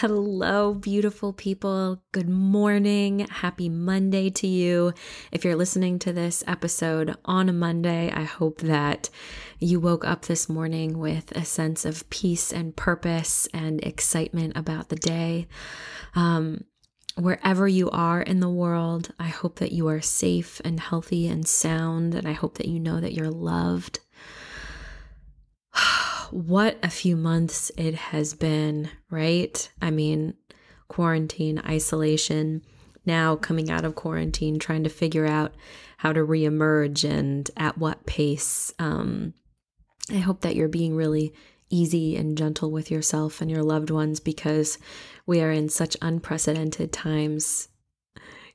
Hello, beautiful people. Good morning. Happy Monday to you. If you're listening to this episode on a Monday, I hope that you woke up this morning with a sense of peace and purpose and excitement about the day. Wherever you are in the world, I hope that you are safe and healthy and sound, and I hope that you know that you're loved. What a few months it has been, right? I mean, quarantine, isolation, now coming out of quarantine, trying to figure out how to reemerge and at what pace. I hope that you're being really easy and gentle with yourself and your loved ones because we are in such unprecedented times.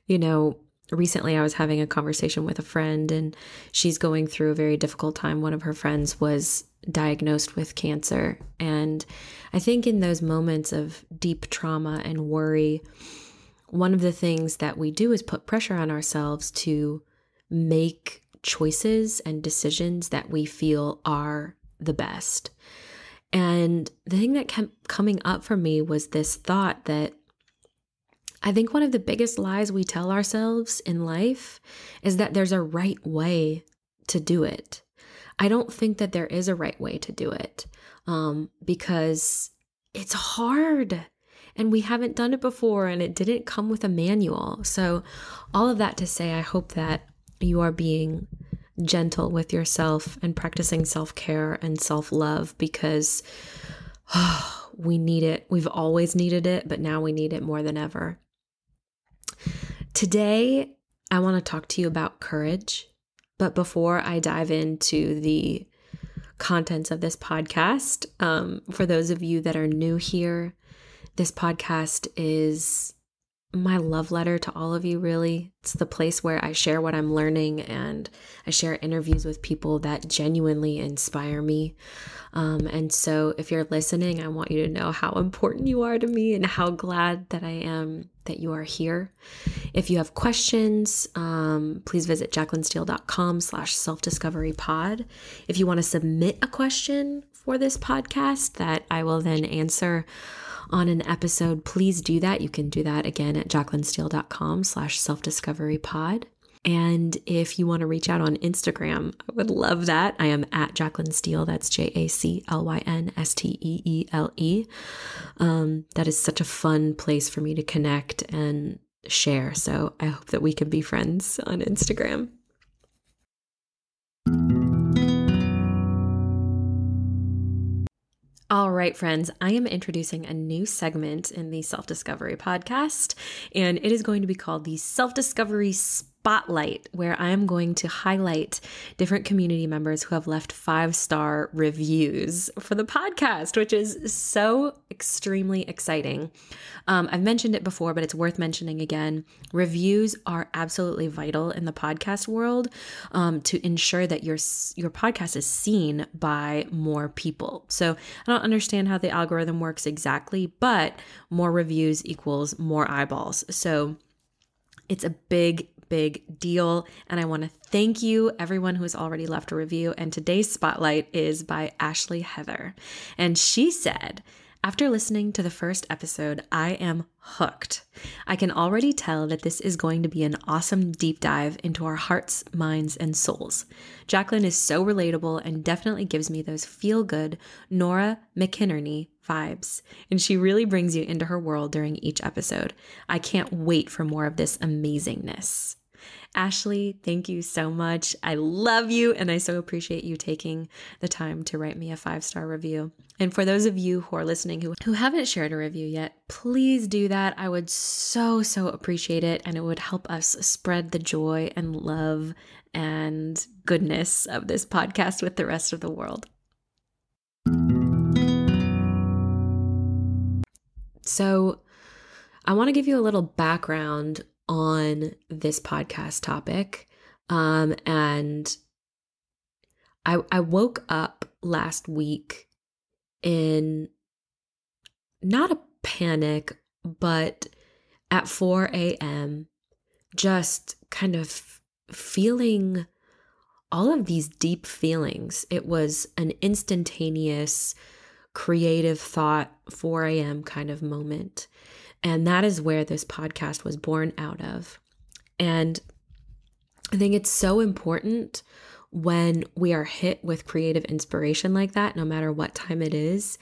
You know, recently I was having a conversation with a friend and she's going through a very difficult time. One of her friends was diagnosed with cancer. And I think in those moments of deep trauma and worry, one of the things that we do is put pressure on ourselves to make choices and decisions that we feel are the best. And the thing that kept coming up for me was this thought that I think one of the biggest lies we tell ourselves in life is that there's a right way to do it. I don't think that there is a right way to do it because it's hard and we haven't done it before and it didn't come with a manual. So all of that to say, I hope that you are being gentle with yourself and practicing self-care and self-love because we need it. We've always needed it, but now we need it more than ever. Today, I want to talk to you about courage. But before I dive into the contents of this podcast, for those of you that are new here, this podcast is my love letter to all of you, really. It's the place where I share what I'm learning and I share interviews with people that genuinely inspire me. And so if you're listening, I want you to know how important you are to me and how glad that I am that you are here. If you have questions, please visit jaclynsteele.com/selfdiscoverypod. If you want to submit a question for this podcast that I will then answer on an episode, please do that. You can do that again at jaclynsteele.com/selfdiscoverypod. And if you want to reach out on Instagram, I would love that. I am at Jaclyn Steele. That's JACLYNSTEELE. That is such a fun place for me to connect and share. So I hope that we can be friends on Instagram. All right, friends, I am introducing a new segment in the Self-Discovery podcast, and it is going to be called the Self-Discovery Spotlight, where I am going to highlight different community members who have left 5-star reviews for the podcast, which is so extremely exciting. I've mentioned it before, but it's worth mentioning again. Reviews are absolutely vital in the podcast world to ensure that your podcast is seen by more people. So I don't understand how the algorithm works exactly, but more reviews equals more eyeballs. So it's a big deal. And I want to thank you, everyone who has already left a review. And today's spotlight is by Ashley Heather. And she said, after listening to the first episode, I am hooked. I can already tell that this is going to be an awesome deep dive into our hearts, minds, and souls. Jaclyn is so relatable and definitely gives me those feel-good Nora McInerney vibes, and she really brings you into her world during each episode. I can't wait for more of this amazingness. Ashley, thank you so much. I love you, and I so appreciate you taking the time to write me a 5-star review. And for those of you who are listening who haven't shared a review yet, please do that. I would so appreciate it, and it would help us spread the joy and love and goodness of this podcast with the rest of the world. So I want to give you a little background on this podcast topic. And I woke up last week in not a panic, but at 4 a.m., just kind of feeling all of these deep feelings. It was an instantaneous creative thought, 4 a.m. kind of moment. And that is where this podcast was born out of. And I think it's so important when we are hit with creative inspiration like that, no matter what time it is,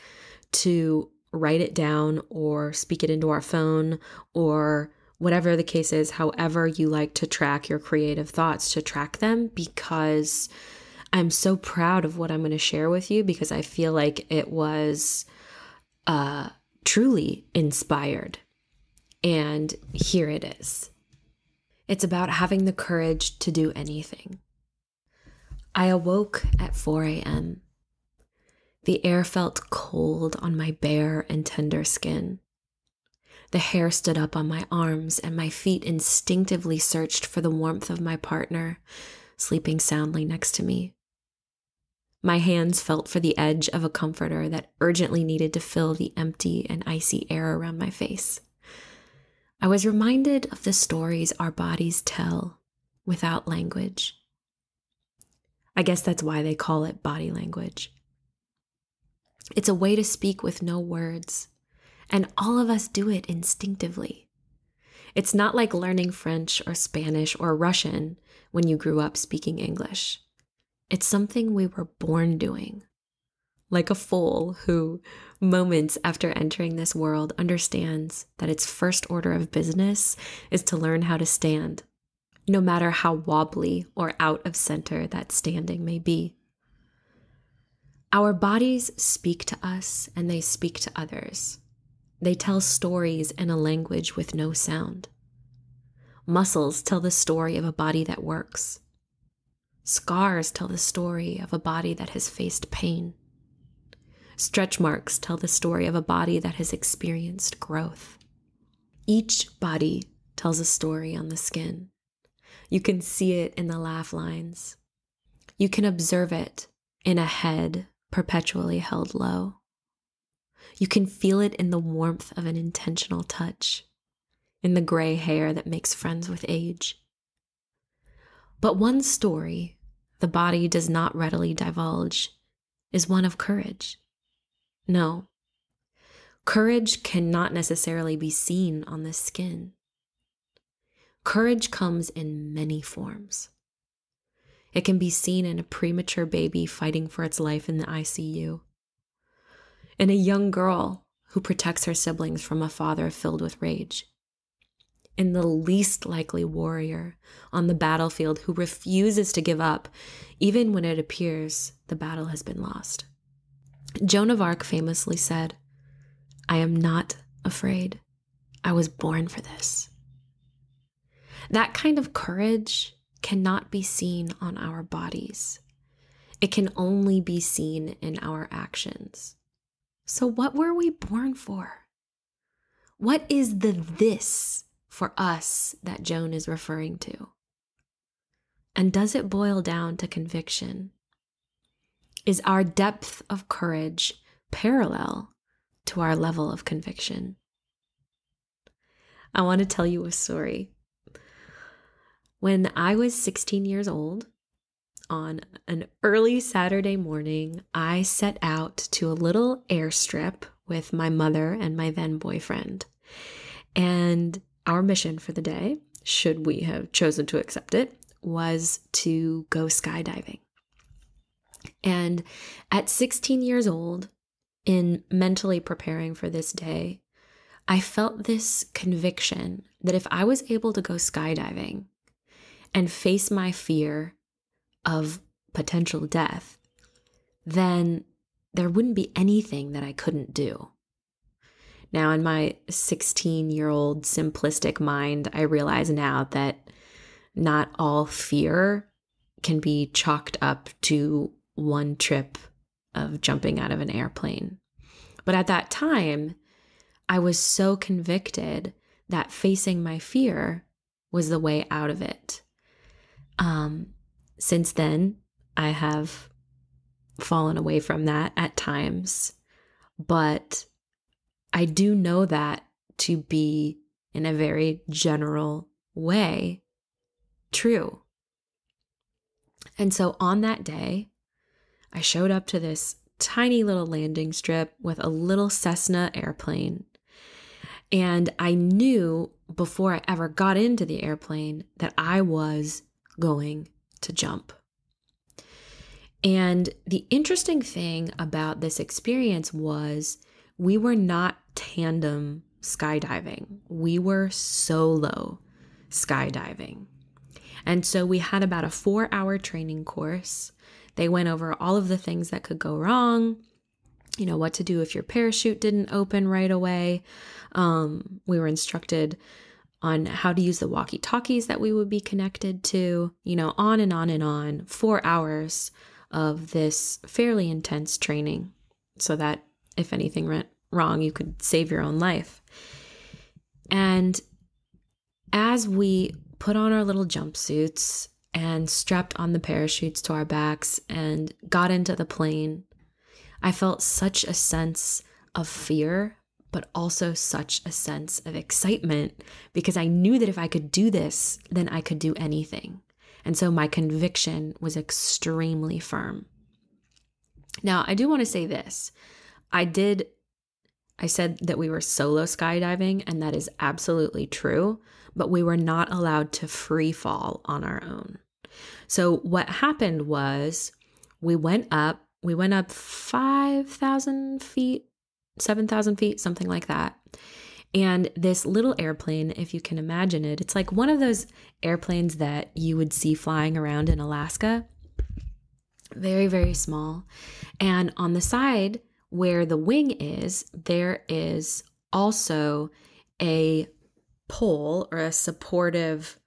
to write it down or speak it into our phone or whatever the case is, however you like to track your creative thoughts, to track them, because I'm so proud of what I'm going to share with you, because I feel like it was truly inspired. And here it is. It's about having the courage to do anything. I awoke at 4 a.m. The air felt cold on my bare and tender skin. The hair stood up on my arms, and my feet instinctively searched for the warmth of my partner, sleeping soundly next to me. My hands felt for the edge of a comforter that urgently needed to fill the empty and icy air around my face. I was reminded of the stories our bodies tell without language. I guess that's why they call it body language. It's a way to speak with no words, and all of us do it instinctively. It's not like learning French or Spanish or Russian when you grew up speaking English. It's something we were born doing. Like a foal who, moments after entering this world, understands that its first order of business is to learn how to stand, no matter how wobbly or out of center that standing may be. Our bodies speak to us, and they speak to others. They tell stories in a language with no sound. Muscles tell the story of a body that works. Scars tell the story of a body that has faced pain. Stretch marks tell the story of a body that has experienced growth. Each body tells a story on the skin. You can see it in the laugh lines. You can observe it in a head perpetually held low. You can feel it in the warmth of an intentional touch, in the gray hair that makes friends with age. But one story the body does not readily divulge is one of courage. No, courage cannot necessarily be seen on the skin. Courage comes in many forms. It can be seen in a premature baby fighting for its life in the ICU, in a young girl who protects her siblings from a father filled with rage, in the least likely warrior on the battlefield who refuses to give up even when it appears the battle has been lost. Joan of Arc famously said, "I am not afraid. I was born for this." That kind of courage cannot be seen on our bodies. It can only be seen in our actions. So what were we born for? What is the this for us that Joan is referring to? And does it boil down to conviction? Is our depth of courage parallel to our level of conviction? I want to tell you a story. When I was 16 years old, on an early Saturday morning, I set out to a little airstrip with my mother and my then boyfriend. And our mission for the day, should we have chosen to accept it, was to go skydiving. And at 16 years old, in mentally preparing for this day, I felt this conviction that if I was able to go skydiving and face my fear of potential death, then there wouldn't be anything that I couldn't do. Now, in my 16-year-old simplistic mind, I realize now that not all fear can be chalked up to one trip of jumping out of an airplane. But at that time, I was so convicted that facing my fear was the way out of it. Since then, I have fallen away from that at times, but I do know that to be, in a very general way, true. And so on that day, I showed up to this tiny little landing strip with a little Cessna airplane. And I knew before I ever got into the airplane that I was going to jump. And the interesting thing about this experience was we were not tandem skydiving. We were solo skydiving. And so we had about a 4-hour training course. They went over all of the things that could go wrong, what to do if your parachute didn't open right away. We were instructed on how to use the walkie-talkies that we would be connected to, on and on and on. 4 hours of this fairly intense training so that if anything went wrong, you could save your own life. And as we put on our little jumpsuits and strapped on the parachutes to our backs and got into the plane, I felt such a sense of fear, but also such a sense of excitement because I knew that if I could do this, then I could do anything. And so my conviction was extremely firm. Now, I do want to say this. I said that we were solo skydiving, and that is absolutely true, but we were not allowed to free fall on our own. So what happened was we went up 5,000 feet, 7,000 feet, something like that. And this little airplane, if you can imagine it, it's like one of those airplanes that you would see flying around in Alaska. Very, very small. And on the side where the wing is, there is also a pole or a supportive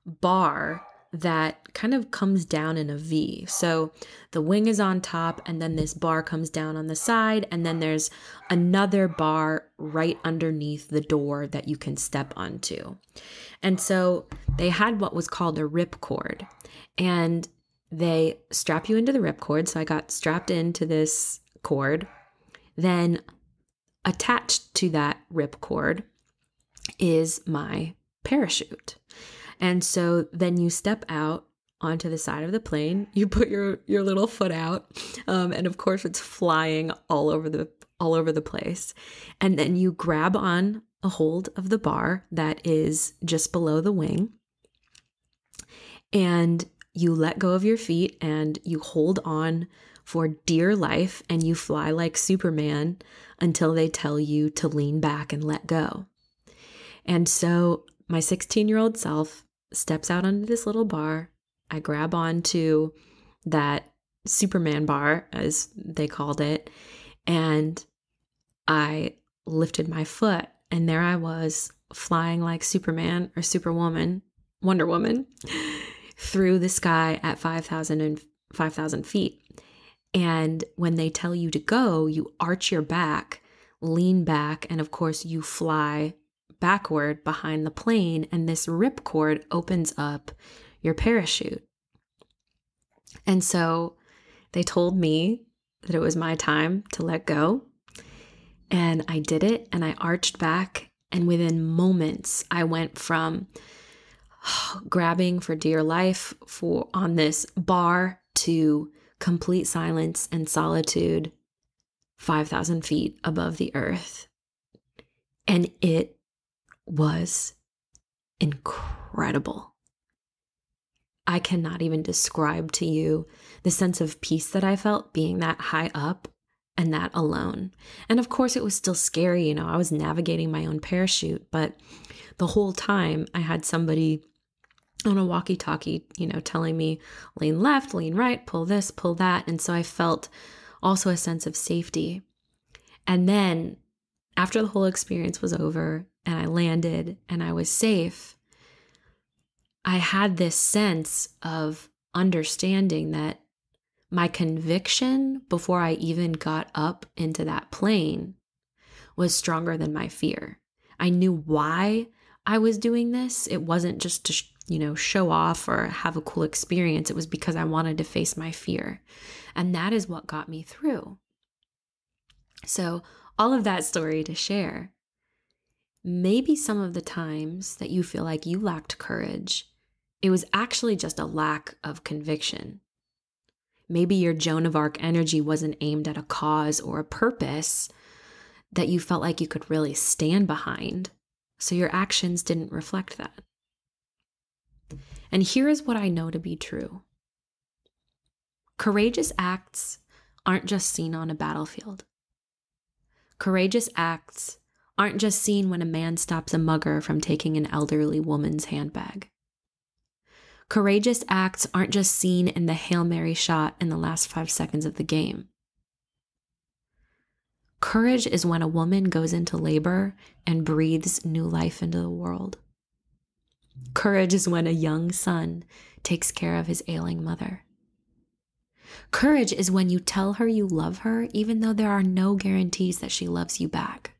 bar that kind of comes down in a V. So the wing is on top, and then this bar comes down on the side, and then there's another bar right underneath the door that you can step onto. And so they had what was called a ripcord, and they strap you into the ripcord. So I got strapped into this cord. Then attached to that ripcord is my parachute. And so then you step out onto the side of the plane, you put your little foot out, and of course it's flying all over the place. And then you grab on a hold of the bar that is just below the wing, and you let go of your feet and you hold on for dear life, and you fly like Superman until they tell you to lean back and let go. And so my 16-year-old self steps out onto this little bar. I grab onto that Superman bar, as they called it, and I lifted my foot, and there I was flying like Superman or Superwoman, Wonder Woman, through the sky at 5,000 feet. And when they tell you to go, you arch your back, lean back, and of course you fly backward behind the plane, and this ripcord opens up your parachute. And so they told me that it was my time to let go, and I did it, and I arched back, and within moments I went from grabbing for dear life on this bar to complete silence and solitude 5,000 feet above the earth. And it was incredible. I cannot even describe to you the sense of peace that I felt being that high up and that alone. And of course, it was still scary. I was navigating my own parachute, but the whole time I had somebody on a walkie-talkie, telling me lean left, lean right, pull this, pull that. And so I felt also a sense of safety. And then after the whole experience was over and I landed and I was safe, I had this sense of understanding that my conviction before I even got up into that plane was stronger than my fear. I knew why I was doing this. It wasn't just to show off or have a cool experience. It was because I wanted to face my fear. And that is what got me through. So all of that story to share, maybe some of the times that you feel like you lacked courage, it was actually just a lack of conviction. Maybe your Joan of Arc energy wasn't aimed at a cause or a purpose that you felt like you could really stand behind, so your actions didn't reflect that. And here is what I know to be true. Courageous acts aren't just seen on a battlefield. Courageous acts aren't just seen when a man stops a mugger from taking an elderly woman's handbag. Courageous acts aren't just seen in the Hail Mary shot in the last 5 seconds of the game. Courage is when a woman goes into labor and breathes new life into the world. Courage is when a young son takes care of his ailing mother. Courage is when you tell her you love her, even though there are no guarantees that she loves you back.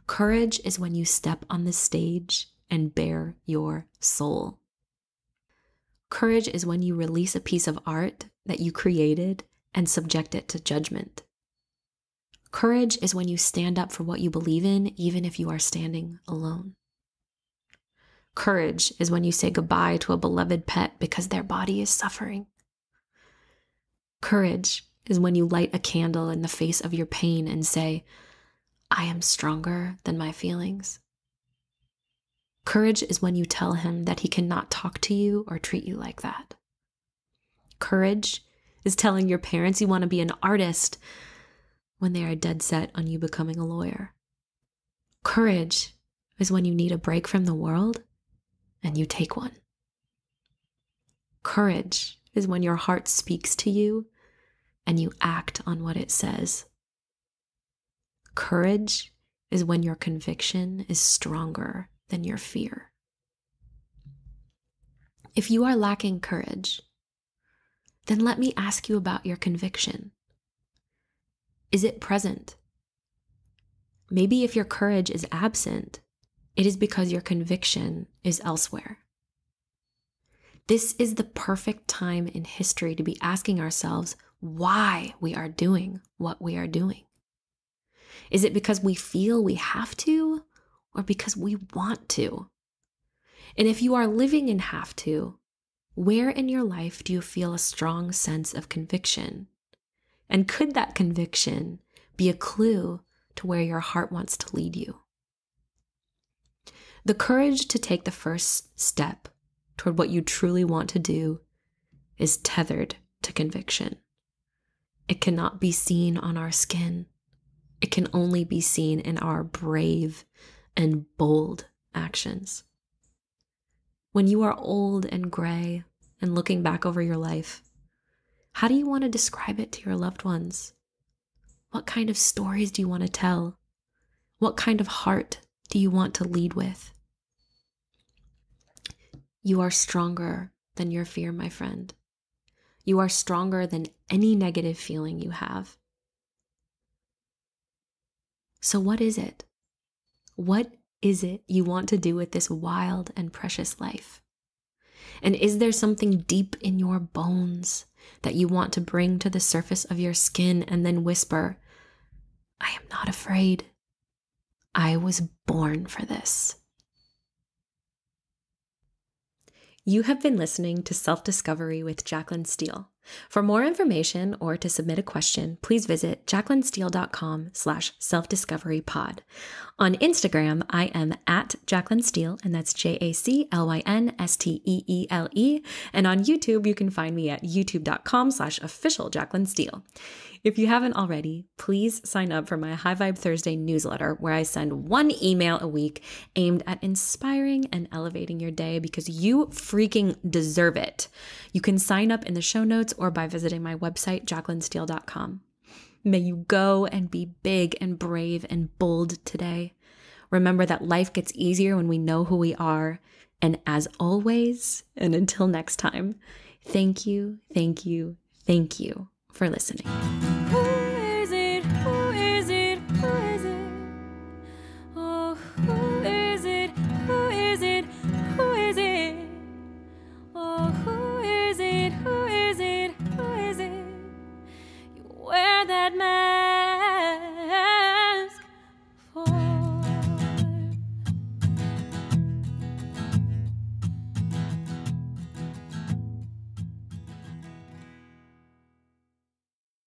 Courage is when you step on the stage and bare your soul. Courage is when you release a piece of art that you created and subject it to judgment. Courage is when you stand up for what you believe in, even if you are standing alone. Courage is when you say goodbye to a beloved pet because their body is suffering. Courage is when you light a candle in the face of your pain and say, I am stronger than my feelings. Courage is when you tell him that he cannot talk to you or treat you like that. Courage is telling your parents you want to be an artist when they are dead set on you becoming a lawyer. Courage is when you need a break from the world and you take one. Courage is when your heart speaks to you and you act on what it says. Courage is when your conviction is stronger than your fear. If you are lacking courage, then let me ask you about your conviction. Is it present? Maybe if your courage is absent, it is because your conviction is elsewhere. This is the perfect time in history to be asking ourselves why we are doing what we are doing. Is it because we feel we have to, or because we want to? And if you are living in have to, where in your life do you feel a strong sense of conviction? And could that conviction be a clue to where your heart wants to lead you? The courage to take the first step toward what you truly want to do is tethered to conviction. It cannot be seen on our skin. It can only be seen in our brave and bold actions. When you are old and gray and looking back over your life, how do you want to describe it to your loved ones? What kind of stories do you want to tell? What kind of heart do you want to lead with? You are stronger than your fear, my friend. You are stronger than any negative feeling you have. So what is it? What is it you want to do with this wild and precious life? And is there something deep in your bones that you want to bring to the surface of your skin and then whisper, I am not afraid. I was born for this. You have been listening to Self-Discovery with Jaclyn Steele. For more information or to submit a question, please visit jaclynsteele.com/selfdiscoverypod. On Instagram, I am at Jaclyn Steele, and that's JACLYNSTEELE. And on YouTube, you can find me at youtube.com/official Jaclyn Steele. If you haven't already, please sign up for my High Vibe Thursday newsletter, where I send one email a week aimed at inspiring and elevating your day, because you freaking deserve it. You can sign up in the show notes or by visiting my website, jaclynsteele.com. May you go and be big and brave and bold today. Remember that life gets easier when we know who we are. And as always, and until next time, thank you, thank you, thank you for listening.